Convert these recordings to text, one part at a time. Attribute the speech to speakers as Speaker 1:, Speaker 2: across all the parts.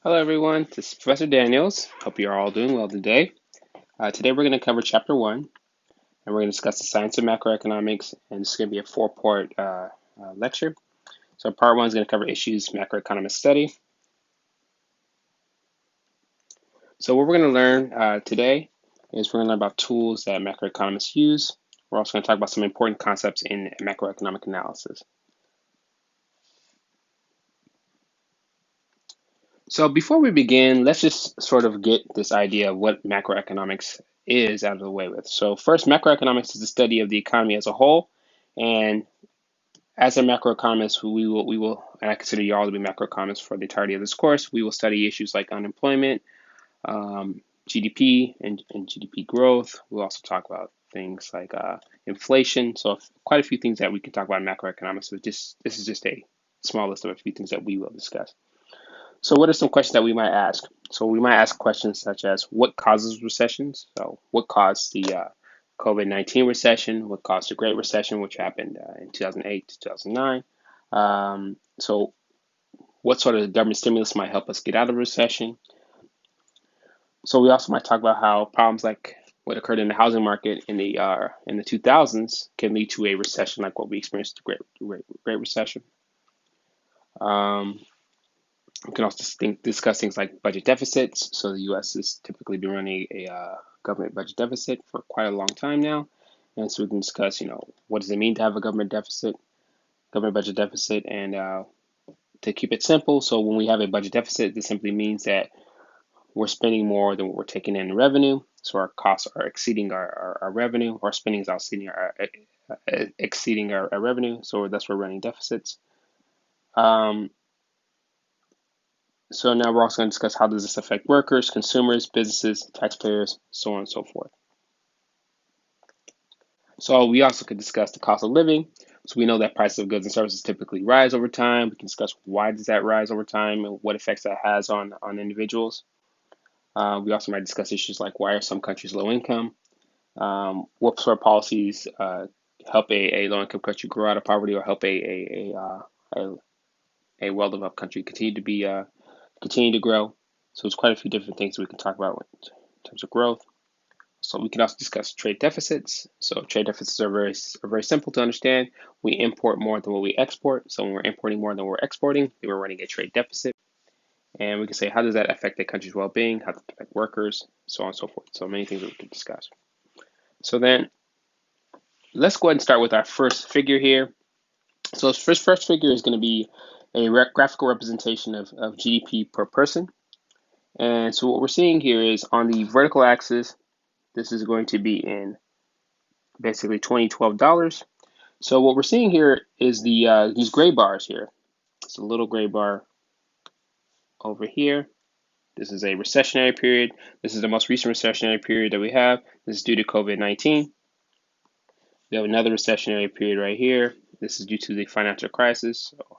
Speaker 1: Hello, everyone. This is Professor Daniels. Hope you're all doing well today. Today, we're going to cover Chapter 1, and we're going to discuss the science of macroeconomics, and this is going to be a four-part lecture. So, Part 1 is going to cover issues macroeconomists study. So, what we're going to learn today is we're going to learn about tools that macroeconomists use. We're also going to talk about some important concepts in macroeconomic analysis. So before we begin, let's just sort of get this idea of what macroeconomics is out of the way with. So first, macroeconomics is the study of the economy as a whole. And as a macroeconomist, we will, and I consider you all to be macroeconomists for the entirety of this course, we will study issues like unemployment, GDP and GDP growth. We'll also talk about things like inflation. So quite a few things that we can talk about in macroeconomics. So this is just a small list of a few things that we will discuss. So what are some questions that we might ask? So we might ask questions such as what causes recessions? So what caused the COVID-19 recession? What caused the Great Recession, which happened in 2008 to 2009? So what sort of government stimulus might help us get out of a recession? So we also might talk about how problems like what occurred in the housing market in the 2000s can lead to a recession like what we experienced the Great Recession. Um, We can also discuss things like budget deficits. So the U.S. has typically been running a government budget deficit for quite a long time now, and so we can discuss, what does it mean to have a government budget deficit, and to keep it simple. So when we have a budget deficit, this simply means that we're spending more than what we're taking in revenue. So our costs are exceeding our revenue. Our spending is exceeding our revenue. So thus we're running deficits. Um, So now we're also going to discuss how does this affect workers, consumers, businesses, taxpayers, so on and so forth. So we also could discuss the cost of living. So we know that prices of goods and services typically rise over time. We can discuss why does that rise over time and what effects that has on individuals. We also might discuss issues like why are some countries low income? What sort of policies help a low income country grow out of poverty or help a well developed country continue to grow? So there's quite a few different things we can talk about in terms of growth. So we can also discuss trade deficits. So trade deficits are very simple to understand. We import more than what we export. So when we're importing more than we're exporting, then we're running a trade deficit. And we can say, how does that affect a country's well-being? How does it affect workers? So on and so forth. So many things that we can discuss. So then let's go ahead and start with our first figure here. So this first figure is going to be a graphical representation of GDP per person. And so what we're seeing here is on the vertical axis, this is going to be in basically 2012 dollars. So what we're seeing here is these gray bars here. It's a little gray bar over here. This is a recessionary period. This is the most recent recessionary period that we have. This is due to COVID-19. We have another recessionary period right here. This is due to the financial crisis. So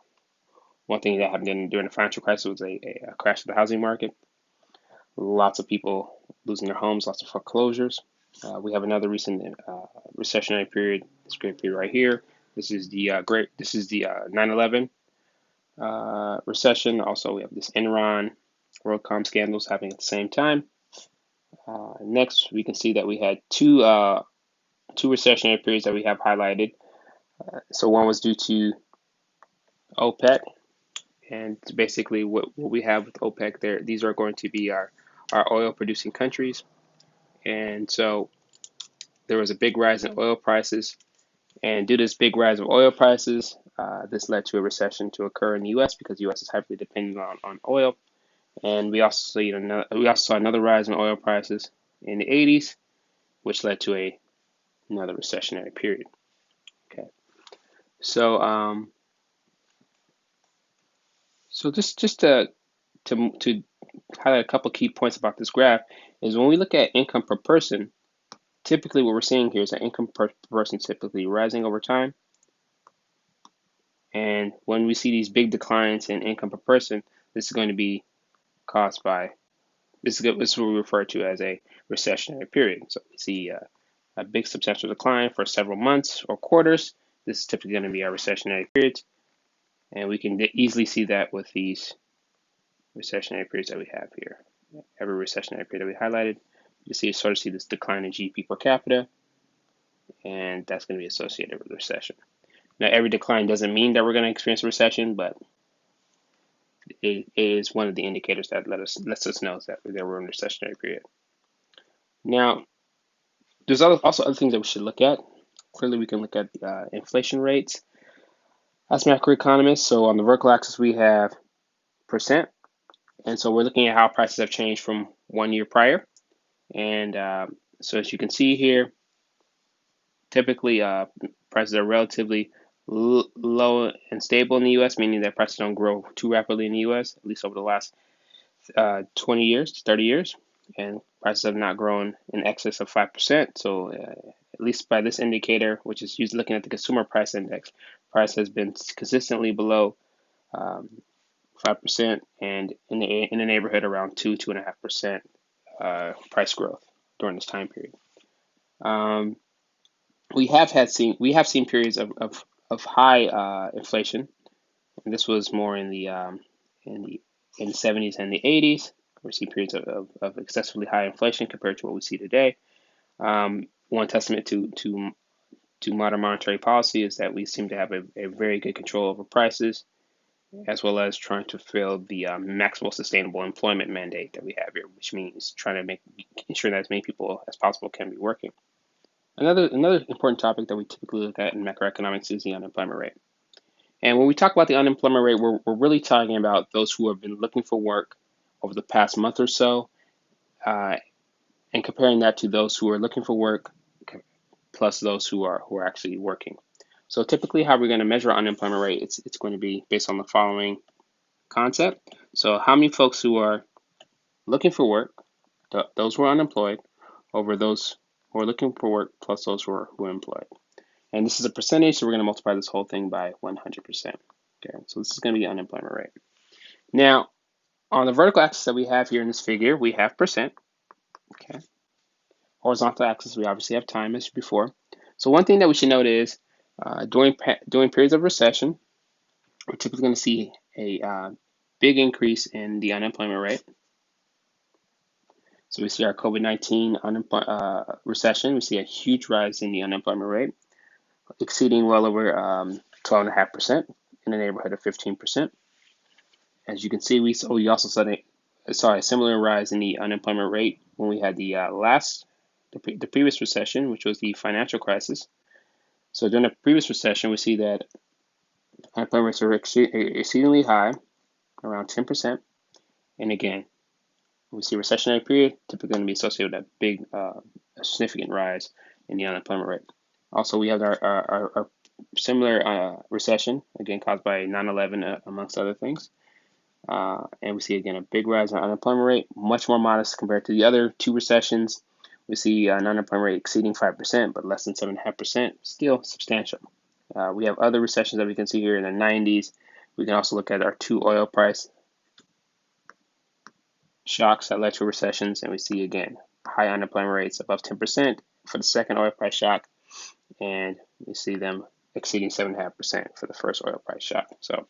Speaker 1: one thing that happened during the financial crisis was a crash of the housing market. Lots of people losing their homes, lots of foreclosures. We have another recent recessionary period. This great period right here. This is the 9/11 recession. Also, we have this Enron WorldCom scandals happening at the same time. Next, we can see that we had two recessionary periods that we have highlighted. So one was due to OPEC, and basically what we have with OPEC there, these are going to be our oil producing countries. And so there was a big rise in oil prices. And due to this big rise of oil prices, this led to a recession to occur in the U.S. because the U.S. is heavily dependent on oil. And we also saw another rise in oil prices in the 80s, which led to another recessionary period. Okay, so just to highlight a couple key points about this graph is when we look at income per person, typically what we're seeing here is that income per person is typically rising over time. And when we see these big declines in income per person, this is going to be caused by this is what we refer to as a recessionary period. So we see a big substantial decline for several months or quarters. This is typically going to be our recessionary period, and we can easily see that with these recessionary periods that we have here. Every recessionary period that we highlighted, you sort of see this decline in GDP per capita, and that's going to be associated with recession. Now, every decline doesn't mean that we're going to experience a recession, but it is one of the indicators that lets us know that we're in a recessionary period. Now, there's also other things that we should look at. Clearly, we can look at the inflation rates as macroeconomists. So on the vertical axis, we have percent. And so we're looking at how prices have changed from 1 year prior. And so as you can see here, typically prices are relatively low and stable in the U.S., meaning that prices don't grow too rapidly in the U.S., at least over the last 20 years to 30 years. And prices have not grown in excess of 5%. So at least by this indicator, which is used looking at the consumer price index, price has been consistently below 5% and in the neighborhood around 2.5% price growth during this time period. We have seen periods of high inflation, and this was more in the 70s and the 80s. We're seeing periods of excessively high inflation compared to what we see today. One testament to modern monetary policy is that we seem to have a very good control over prices, as well as trying to fill the maximal sustainable employment mandate that we have here, which means trying to ensure that as many people as possible can be working. Another important topic that we typically look at in macroeconomics is the unemployment rate. And when we talk about the unemployment rate, we're really talking about those who have been looking for work over the past month or so, and comparing that to those who are looking for work plus those who are actually working. So typically how we're going to measure unemployment rate, it's going to be based on the following concept. So how many folks who are looking for work, those who are unemployed, over those who are looking for work plus those who are employed. And this is a percentage, so we're going to multiply this whole thing by 100%. Okay, so this is going to be unemployment rate. Now, on the vertical axis that we have here in this figure, we have percent. Okay. Horizontal axis, we obviously have time as before. So one thing that we should note is during periods of recession, we're typically going to see a big increase in the unemployment rate. So we see our COVID-19 recession. We see a huge rise in the unemployment rate, exceeding well over 12.5% in the neighborhood of 15%. As you can see, we also saw a similar rise in the unemployment rate when we had the previous recession, which was the financial crisis. So during the previous recession, we see that unemployment rates are exceedingly high, around 10%. And again, we see a recessionary period, typically going to be associated with that big, significant rise in the unemployment rate. Also, we have our similar recession, again caused by 9/11, amongst other things. And we see, again, a big rise in unemployment rate, much more modest compared to the other two recessions. We see an unemployment rate exceeding 5%, but less than 7.5%, still substantial. We have other recessions that we can see here in the 90s. We can also look at our two oil price shocks that led to recessions, and we see, again, high unemployment rates above 10% for the second oil price shock, and we see them exceeding 7.5% for the first oil price shock. So,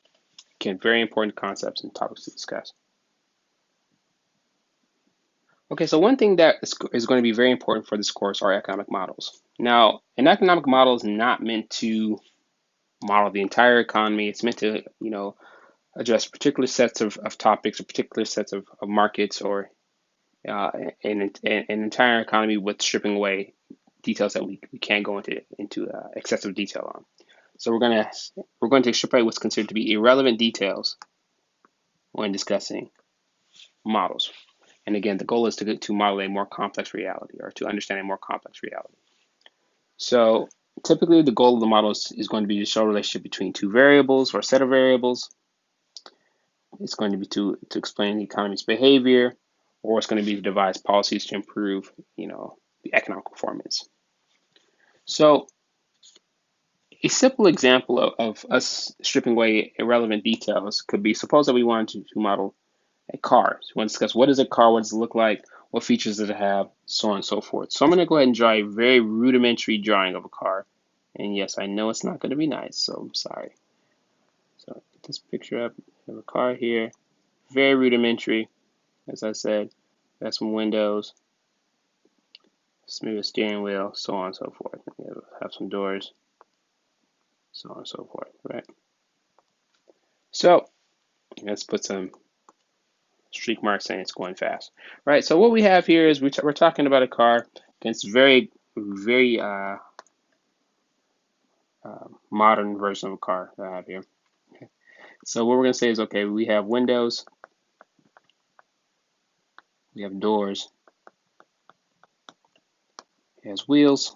Speaker 1: again, very important concepts and topics to discuss. Okay, so one thing that is going to be very important for this course are economic models. Now, an economic model is not meant to model the entire economy. It's meant to, address particular sets of topics or particular sets of markets or an entire economy with stripping away details that we can't go into excessive detail on. So we're going to strip away what's considered to be irrelevant details when discussing models. And again, the goal is to model a more complex reality or to understand a more complex reality. So typically the goal of the model is going to be to show a relationship between two variables or a set of variables. It's going to be to explain the economy's behavior, or it's going to be to devise policies to improve, the economic performance. So a simple example of us stripping away irrelevant details could be, suppose that we wanted to model a car. So we want to discuss what is a car, what does it look like, what features does it have, so on and so forth. So I'm going to go ahead and draw a very rudimentary drawing of a car. And yes, I know it's not going to be nice, so I'm sorry. So get this picture up. I have a car here. very rudimentary. As I said, got some windows, maybe a steering wheel, so on and so forth. Have some doors, so on and so forth, right? So let's put some streak marks saying it's going fast, right? So what we have here is we're talking about a car. It's very, very modern version of a car that I have here. So what we're going to say is, okay, we have windows, we have doors, it has wheels,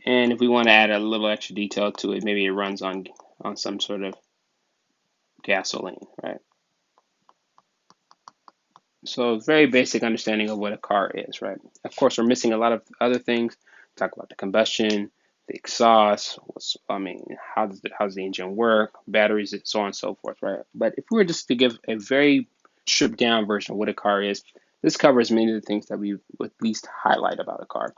Speaker 1: and if we want to add a little extra detail to it, maybe it runs on some sort of gasoline, right? So very basic understanding of what a car is, right? Of course, we're missing a lot of other things. Talk about the combustion, the exhaust, how does the engine work, batteries, so on and so forth, right? But if we were just to give a very stripped down version of what a car is, this covers many of the things that we would at least highlight about a car.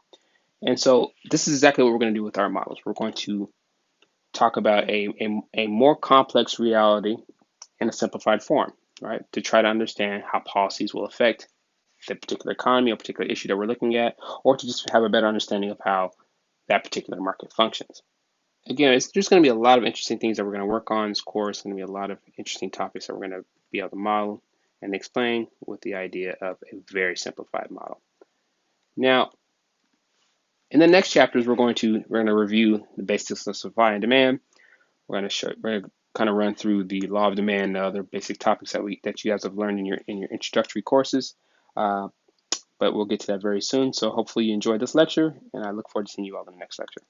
Speaker 1: And so this is exactly what we're going to do with our models. We're going to talk about a more complex reality in a simplified form, right? To try to understand how policies will affect the particular economy or particular issue that we're looking at, or to just have a better understanding of how that particular market functions. Again, there's going to be a lot of interesting things that we're going to work on. This course is going to be a lot of interesting topics that we're going to be able to model and explain with the idea of a very simplified model. Now, in the next chapters, we're going to review the basics of supply and demand. We're going to kind of run through the law of demand and other basic topics that you guys have learned in your introductory courses. But we'll get to that very soon. So hopefully you enjoyed this lecture, and I look forward to seeing you all in the next lecture.